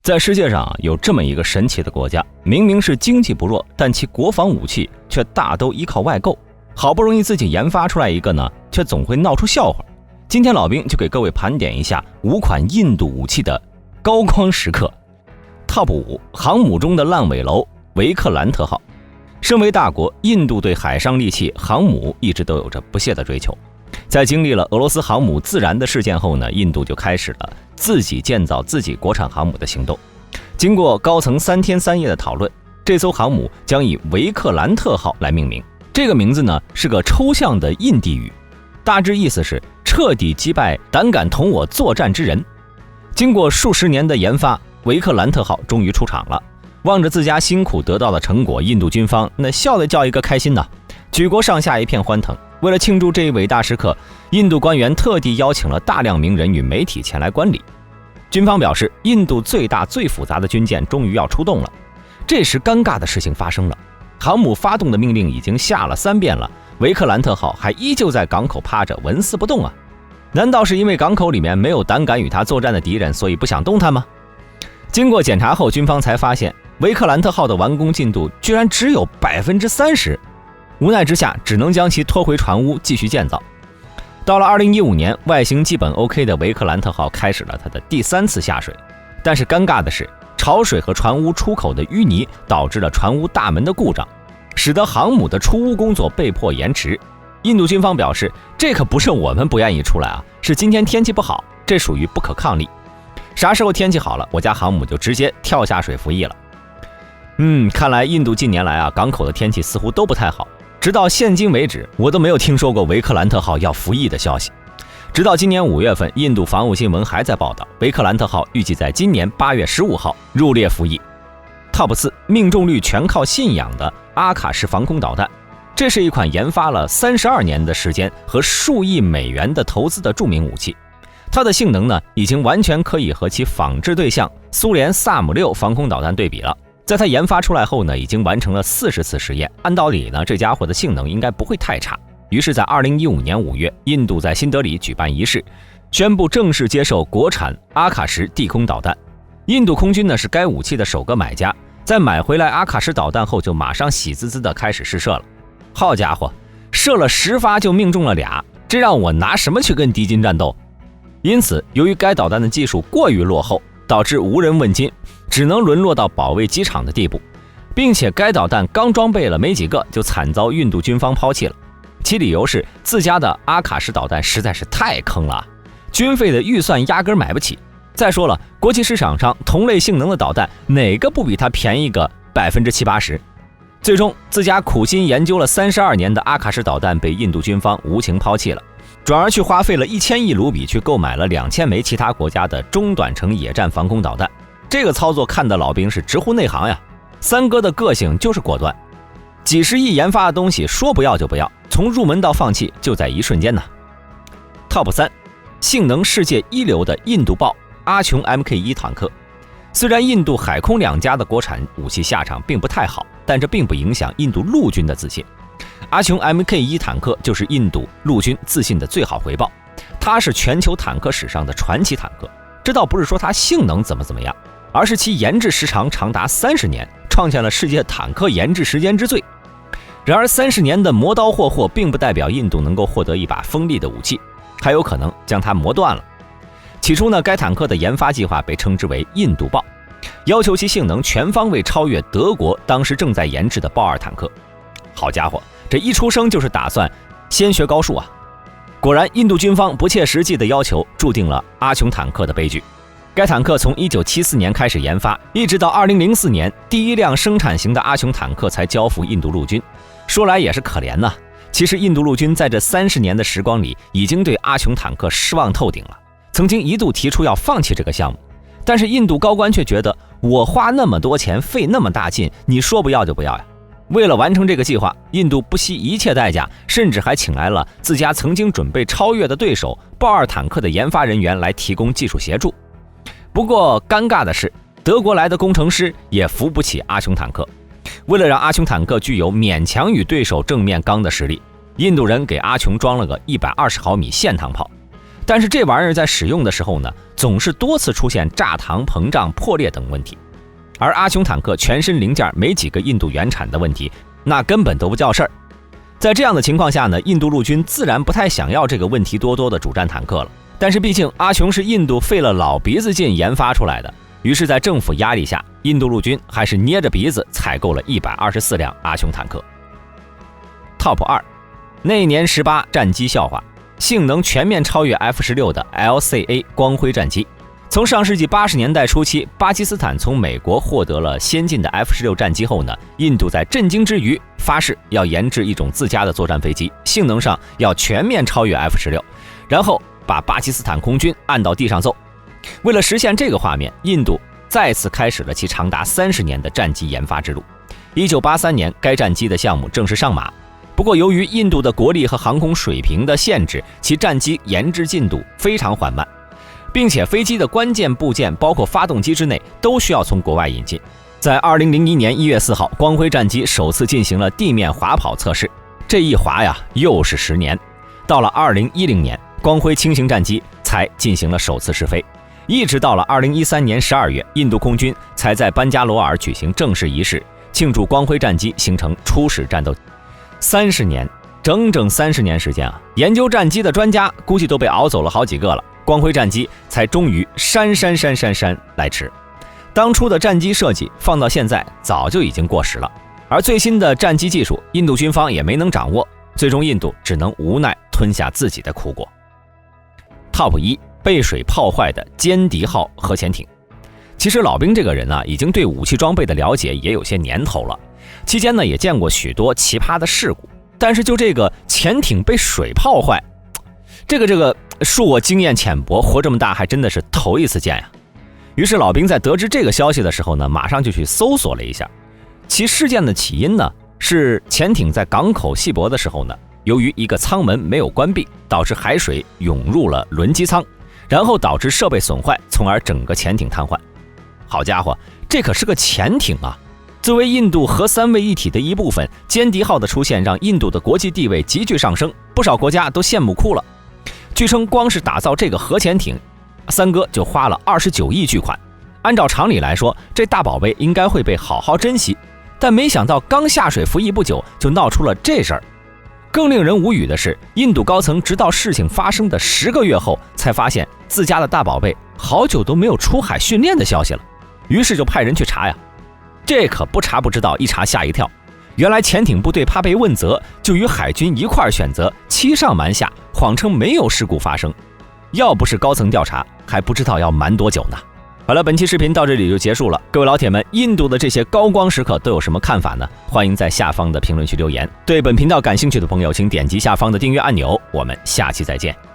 在世界上有这么一个神奇的国家，明明是经济不弱，但其国防武器却大都依靠外购。好不容易自己研发出来一个呢，却总会闹出笑话。今天老兵就给各位盘点一下5款印度武器的高光时刻。Top 5，航母中的烂尾楼维克兰特号。身为大国，印度对海上利器航母一直都有着不懈的追求。在经历了俄罗斯航母自燃的事件后呢，印度就开始了自己建造自己国产航母的行动。经过高层3天3夜的讨论，这艘航母将以维克兰特号来命名。这个名字呢是个抽象的印地语，大致意思是彻底击败胆敢同我作战之人。经过数十年的研发，维克兰特号终于出场了。望着自家辛苦得到的成果，印度军方那笑得叫一个开心呐，举国上下一片欢腾。为了庆祝这一伟大时刻，印度官员特地邀请了大量名人与媒体前来观礼。军方表示，印度最大最复杂的军舰终于要出动了。这时尴尬的事情发生了，航母发动的命令已经下了3遍了，维克兰特号还依旧在港口趴着纹丝不动啊！难道是因为港口里面没有胆敢与他作战的敌人，所以不想动弹吗？经过检查后，军方才发现维克兰特号的完工进度居然只有30%，无奈之下只能将其拖回船坞继续建造。到了2015年，外形基本 OK 的维克兰特号开始了它的第3次下水，但是尴尬的是，潮水和船坞出口的淤泥导致了船坞大门的故障，使得航母的出坞工作被迫延迟。印度军方表示，这可不是我们不愿意出来啊，是今天天气不好，这属于不可抗力。啥时候天气好了，我家航母就直接跳下水服役了。看来印度近年来港口的天气似乎都不太好。直到现今为止，我都没有听说过维克兰特号要服役的消息。直到今年5月份，印度防务新闻还在报道，维克兰特号预计在今年8月15号入列服役。Top 4，命中率全靠信仰的阿卡什防空导弹。这是一款研发了32年的时间和数亿美元的投资的著名武器。它的性能呢，已经完全可以和其仿制对象苏联萨姆6防空导弹对比了。在它研发出来后呢，已经完成了40次实验，按道理呢，这家伙的性能应该不会太差。于是在2015年5月，印度在新德里举办仪式，宣布正式接受国产阿卡什地空导弹。印度空军呢是该武器的首个买家，在买回来阿卡什导弹后，就马上喜滋滋的开始试射了。好家伙，射了10发就命中了2，这让我拿什么去跟敌军战斗？因此，由于该导弹的技术过于落后，导致无人问津，只能沦落到保卫机场的地步，并且该导弹刚装备了没几个，就惨遭印度军方抛弃了。其理由是自家的阿卡什导弹实在是太坑了，军费的预算压根买不起。再说了，国际市场上同类性能的导弹哪个不比它便宜个70-80%？最终，自家苦心研究了32年的阿卡什导弹被印度军方无情抛弃了，转而去花费了1000亿卢比去购买了2000枚其他国家的中短程野战防空导弹。这个操作看得老兵是直呼内行呀。三哥的个性就是果断，几十亿研发的东西说不要就不要，从入门到放弃就在一瞬间呢。Top 3，性能世界一流的印度豹阿琼 Mk1 坦克。虽然印度海空两家的国产武器下场并不太好，但这并不影响印度陆军的自信。阿琼 Mk1 坦克就是印度陆军自信的最好回报，它是全球坦克史上的传奇坦克。这倒不是说它性能怎么样，而是其研制时长长达30年，创下了世界坦克研制时间之最。然而30年的磨刀霍霍并不代表印度能够获得一把锋利的武器，还有可能将它磨断了。起初呢，该坦克的研发计划被称之为印度豹，要求其性能全方位超越德国当时正在研制的豹2坦克。好家伙，这一出生就是打算先学高数啊！果然，印度军方不切实际的要求注定了阿琼坦克的悲剧。该坦克从1974年开始研发，一直到2004年，第一辆生产型的阿琼坦克才交付印度陆军。说来也是可怜呐，其实印度陆军在这30年的时光里，已经对阿琼坦克失望透顶了，曾经一度提出要放弃这个项目。但是印度高官却觉得，我花那么多钱，费那么大劲，你说不要就不要呀。为了完成这个计划，印度不惜一切代价，甚至还请来了自家曾经准备超越的对手豹2坦克的研发人员来提供技术协助。不过尴尬的是，德国来的工程师也扶不起阿琼坦克。为了让阿琼坦克具有勉强与对手正面刚的实力，印度人给阿琼装了个120毫米线膛炮。但是这玩意儿在使用的时候呢，总是多次出现炸膛、膨胀、破裂等问题。而阿琼坦克全身零件没几个印度原产的问题，那根本都不叫事儿。在这样的情况下呢，印度陆军自然不太想要这个问题多多的主战坦克了。但是毕竟阿琼是印度费了老鼻子劲研发出来的，于是在政府压力下，印度陆军还是捏着鼻子采购了124辆阿琼坦克。Top 2，那年18战机笑话，性能全面超越 F-16 的 LCA 光辉战机。从上世纪80年代初期，巴基斯坦从美国获得了先进的 F-16 战机后呢，印度在震惊之余发誓要研制一种自家的作战飞机，性能上要全面超越 F-16， 然后把巴基斯坦空军按到地上揍。为了实现这个画面，印度再次开始了其长达30年的战机研发之路。1983年，该战机的项目正式上马。不过由于印度的国力和航空水平的限制，其战机研制进度非常缓慢，并且飞机的关键部件包括发动机之内都需要从国外引进。在2001年1月4号，光辉战机首次进行了地面滑跑测试，这一滑呀又是10年。到了2010年，光辉轻型战机才进行了首次试飞，一直到了2013年12月，印度空军才在班加罗尔举行正式仪式，庆祝光辉战机形成初始战斗。30年，整整30年时间啊！研究战机的专家估计都被熬走了好几个了，光辉战机才终于姗来迟。当初的战机设计放到现在早就已经过时了，而最新的战机技术，印度军方也没能掌握，最终印度只能无奈吞下自己的苦果。Top 1，被水泡坏的歼敌号核潜艇。其实老兵这个人啊，已经对武器装备的了解也有些年头了，期间呢也见过许多奇葩的事故，但是就这个潜艇被水泡坏，这个恕我经验浅薄，活这么大还真的是头一次见呀。于是老兵在得知这个消息的时候呢，马上就去搜索了一下。其事件的起因呢，是潜艇在港口卸泊的时候呢，由于一个舱门没有关闭，导致海水涌入了轮机舱，然后导致设备损坏，从而整个潜艇瘫痪。好家伙，这可是个潜艇啊！作为印度核三位一体的一部分，歼敌号的出现让印度的国际地位急剧上升，不少国家都羡慕哭了。据称，光是打造这个核潜艇，三哥就花了29亿巨款。按照常理来说，这大宝贝应该会被好好珍惜，但没想到刚下水服役不久，就闹出了这事儿。更令人无语的是，印度高层直到事情发生的10个月后，才发现自家的大宝贝好久都没有出海训练的消息了，于是就派人去查呀。这可不查不知道，一查吓一跳。原来潜艇部队怕被问责，就与海军一块选择欺上瞒下，谎称没有事故发生。要不是高层调查，还不知道要瞒多久呢。好了，本期视频到这里就结束了。各位老铁们，印度的这些高光时刻都有什么看法呢？欢迎在下方的评论区留言。对本频道感兴趣的朋友，请点击下方的订阅按钮。我们下期再见。